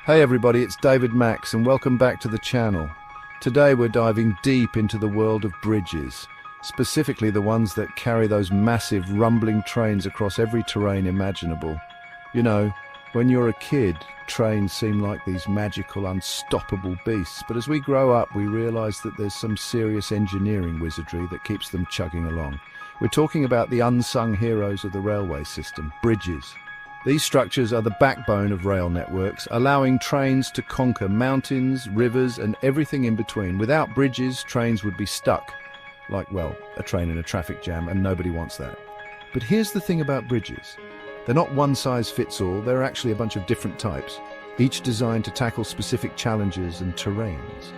Hey everybody, it's David Max and welcome back to the channel. Today we're diving deep into the world of bridges, specifically the ones that carry those massive rumbling trains across every terrain imaginable. You know, when you're a kid, trains seem like these magical, unstoppable beasts, but as we grow up we realize that there's some serious engineering wizardry that keeps them chugging along. We're talking about the unsung heroes of the railway system, bridges. These structures are the backbone of rail networks, allowing trains to conquer mountains, rivers, and everything in between. Without bridges, trains would be stuck. Like, well, a train in a traffic jam, and nobody wants that. But here's the thing about bridges. They're not one size fits all, they're actually a bunch of different types, each designed to tackle specific challenges and terrains.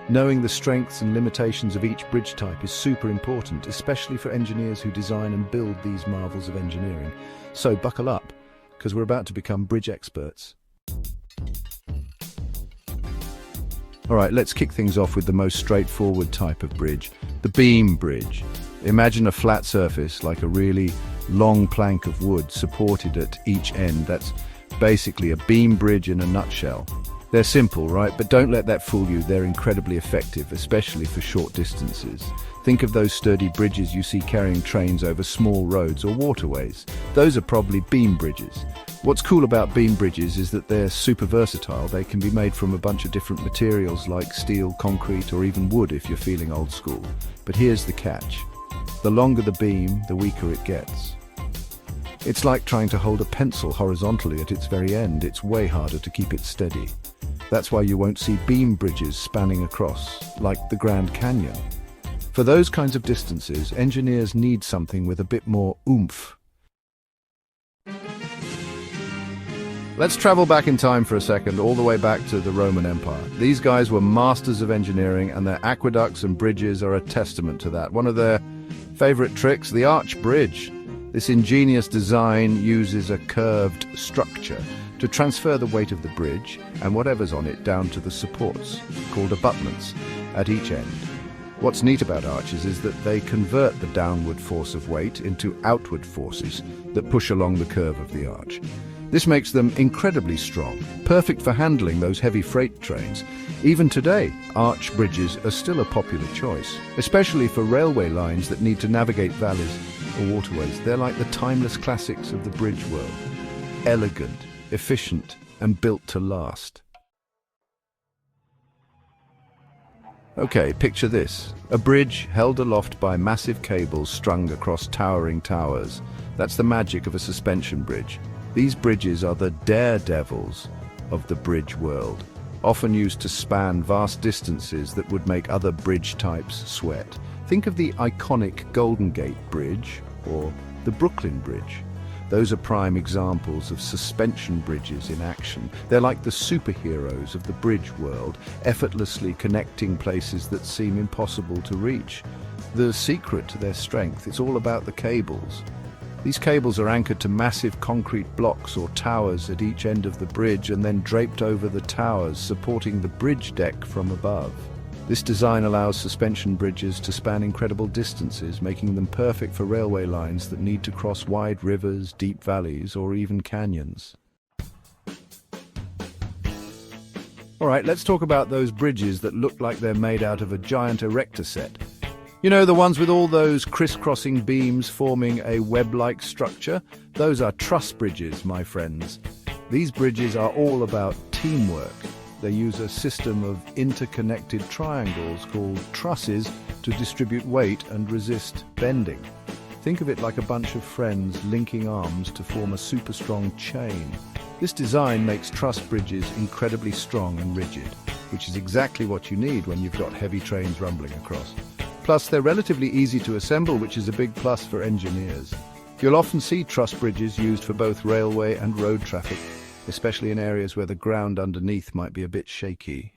Knowing the strengths and limitations of each bridge type is super important, especially for engineers who design and build these marvels of engineering. So buckle up, because we're about to become bridge experts. Alright, let's kick things off with the most straightforward type of bridge, the beam bridge. Imagine a flat surface, like a really long plank of wood supported at each end. That's basically a beam bridge in a nutshell. They're simple, right? But don't let that fool you, they're incredibly effective, especially for short distances. Think of those sturdy bridges you see carrying trains over small roads or waterways. Those are probably beam bridges. What's cool about beam bridges is that they're super versatile. They can be made from a bunch of different materials like steel, concrete, or even wood if you're feeling old school. But here's the catch. The longer the beam, the weaker it gets. It's like trying to hold a pencil horizontally at its very end. It's way harder to keep it steady. That's why you won't see beam bridges spanning across, like the Grand Canyon. For those kinds of distances, engineers need something with a bit more oomph. Let's travel back in time for a second, all the way back to the Roman Empire. These guys were masters of engineering, and their aqueducts and bridges are a testament to that. One of their favorite tricks, the arch bridge. This ingenious design uses a curved structure to transfer the weight of the bridge and whatever's on it down to the supports, called abutments, at each end. What's neat about arches is that they convert the downward force of weight into outward forces that push along the curve of the arch. This makes them incredibly strong, perfect for handling those heavy freight trains. Even today, arch bridges are still a popular choice, especially for railway lines that need to navigate valleys or waterways. They're like the timeless classics of the bridge world. Elegant, efficient, and built to last. Okay, picture this. A bridge held aloft by massive cables strung across towering towers. That's the magic of a suspension bridge. These bridges are the daredevils of the bridge world, often used to span vast distances that would make other bridge types sweat. Think of the iconic Golden Gate Bridge or the Brooklyn Bridge. Those are prime examples of suspension bridges in action. They're like the superheroes of the bridge world, effortlessly connecting places that seem impossible to reach. The secret to their strength is all about the cables. These cables are anchored to massive concrete blocks or towers at each end of the bridge and then draped over the towers, supporting the bridge deck from above. This design allows suspension bridges to span incredible distances, making them perfect for railway lines that need to cross wide rivers, deep valleys, or even canyons. All right, let's talk about those bridges that look like they're made out of a giant erector set. You know, the ones with all those crisscrossing beams forming a web-like structure? Those are truss bridges, my friends. These bridges are all about teamwork. They use a system of interconnected triangles called trusses to distribute weight and resist bending. Think of it like a bunch of friends linking arms to form a super strong chain. This design makes truss bridges incredibly strong and rigid, which is exactly what you need when you've got heavy trains rumbling across. Plus, they're relatively easy to assemble, which is a big plus for engineers. You'll often see truss bridges used for both railway and road traffic, especially in areas where the ground underneath might be a bit shaky.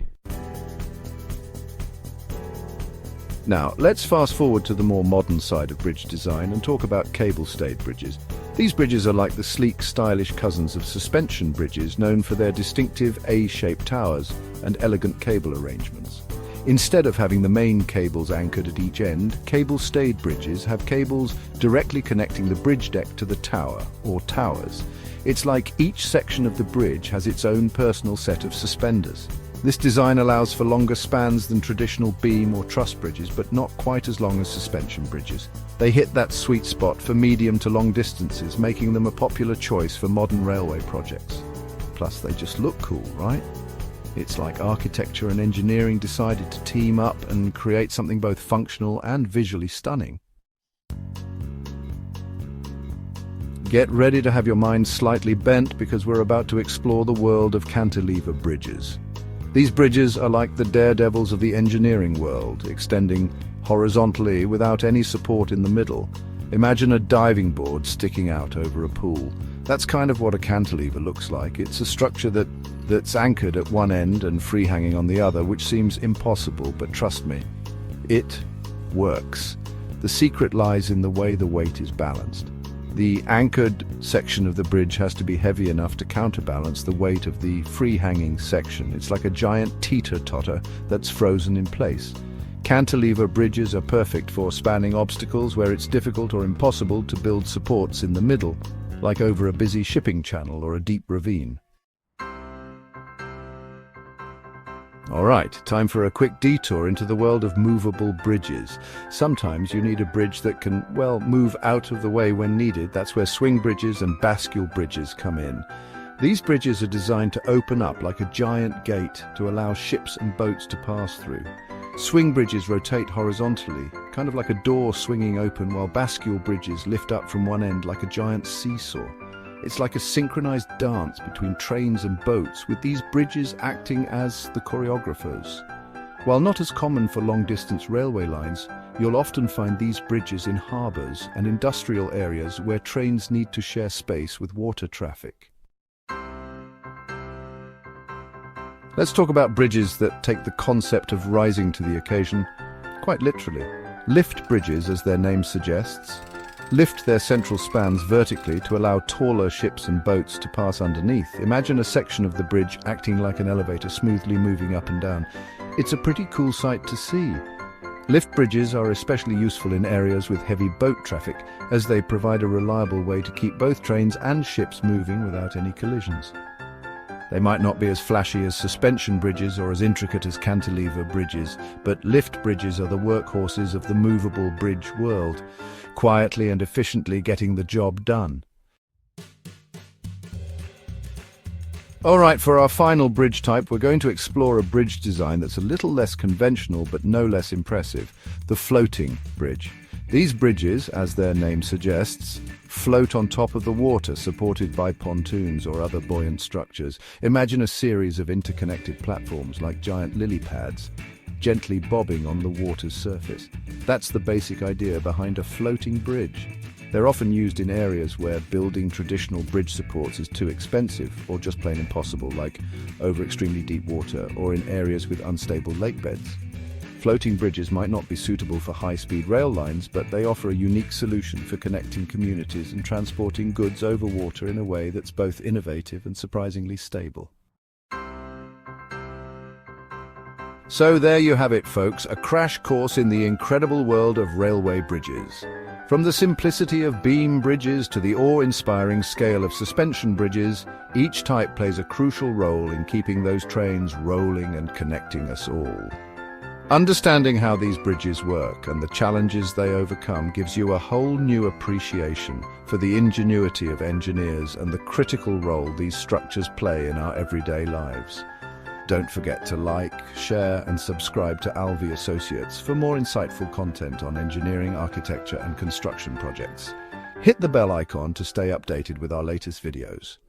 Now, let's fast forward to the more modern side of bridge design and talk about cable-stayed bridges. These bridges are like the sleek, stylish cousins of suspension bridges, known for their distinctive A-shaped towers and elegant cable arrangements. Instead of having the main cables anchored at each end, cable-stayed bridges have cables directly connecting the bridge deck to the tower, or towers. It's like each section of the bridge has its own personal set of suspenders. This design allows for longer spans than traditional beam or truss bridges, but not quite as long as suspension bridges. They hit that sweet spot for medium to long distances, making them a popular choice for modern railway projects. Plus, they just look cool, right? It's like architecture and engineering decided to team up and create something both functional and visually stunning. Get ready to have your mind slightly bent, because we're about to explore the world of cantilever bridges. These bridges are like the daredevils of the engineering world, extending horizontally without any support in the middle. Imagine a diving board sticking out over a pool. That's kind of what a cantilever looks like. It's a structure that's anchored at one end and free-hanging on the other, which seems impossible, but trust me, it works. The secret lies in the way the weight is balanced. The anchored section of the bridge has to be heavy enough to counterbalance the weight of the free-hanging section. It's like a giant teeter-totter that's frozen in place. Cantilever bridges are perfect for spanning obstacles where it's difficult or impossible to build supports in the middle, like over a busy shipping channel or a deep ravine. All right, time for a quick detour into the world of movable bridges. Sometimes you need a bridge that can, well, move out of the way when needed. That's where swing bridges and bascule bridges come in. These bridges are designed to open up like a giant gate to allow ships and boats to pass through. Swing bridges rotate horizontally, kind of like a door swinging open, while bascule bridges lift up from one end like a giant seesaw. It's like a synchronized dance between trains and boats, with these bridges acting as the choreographers. While not as common for long-distance railway lines, you'll often find these bridges in harbors and industrial areas where trains need to share space with water traffic. Let's talk about bridges that take the concept of rising to the occasion quite literally. Lift bridges, as their name suggests, lift their central spans vertically to allow taller ships and boats to pass underneath. Imagine a section of the bridge acting like an elevator, smoothly moving up and down. It's a pretty cool sight to see. Lift bridges are especially useful in areas with heavy boat traffic, as they provide a reliable way to keep both trains and ships moving without any collisions. They might not be as flashy as suspension bridges or as intricate as cantilever bridges, but lift bridges are the workhorses of the movable bridge world, quietly and efficiently getting the job done. All right, for our final bridge type, we're going to explore a bridge design that's a little less conventional but no less impressive: the floating bridge. These bridges, as their name suggests, float on top of the water, supported by pontoons or other buoyant structures. Imagine a series of interconnected platforms like giant lily pads, gently bobbing on the water's surface. That's the basic idea behind a floating bridge. They're often used in areas where building traditional bridge supports is too expensive or just plain impossible, like over extremely deep water or in areas with unstable lake beds. Floating bridges might not be suitable for high-speed rail lines, but they offer a unique solution for connecting communities and transporting goods over water in a way that's both innovative and surprisingly stable. So there you have it, folks, a crash course in the incredible world of railway bridges. From the simplicity of beam bridges to the awe-inspiring scale of suspension bridges, each type plays a crucial role in keeping those trains rolling and connecting us all. Understanding how these bridges work and the challenges they overcome gives you a whole new appreciation for the ingenuity of engineers and the critical role these structures play in our everyday lives. Don't forget to like, share, and subscribe to Alvi Associates for more insightful content on engineering, architecture, and construction projects. Hit the bell icon to stay updated with our latest videos.